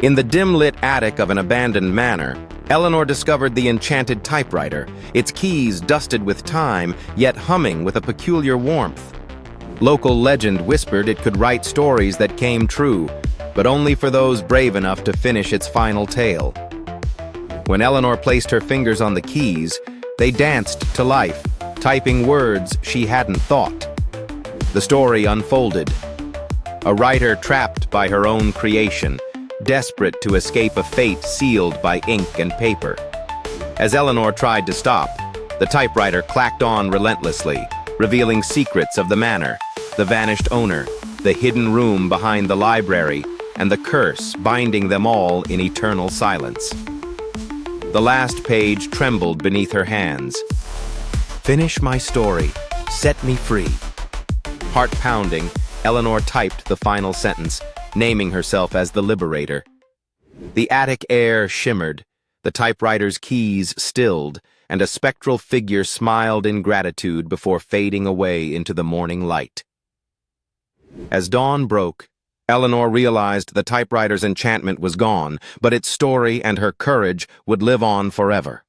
In the dim-lit attic of an abandoned manor, Eleanor discovered the Enchanted Typewriter, its keys dusted with time, yet humming with a peculiar warmth. Local legend whispered it could write stories that came true, but only for those brave enough to finish its final tale. When Eleanor placed her fingers on the keys, they danced to life, typing words she hadn't thought. The story unfolded. A writer trapped by her own creation, desperate to escape a fate sealed by ink and paper. As Eleanor tried to stop, the typewriter clacked on relentlessly, revealing secrets of the manor, the vanished owner, the hidden room behind the library, and the curse binding them all in eternal silence. The last page trembled beneath her hands. "Finish my story. Set me free." Heart pounding, Eleanor typed the final sentence, naming herself as the liberator. The attic air shimmered, the typewriter's keys stilled, and a spectral figure smiled in gratitude before fading away into the morning light. As dawn broke, Eleanor realized the typewriter's enchantment was gone, but its story and her courage would live on forever.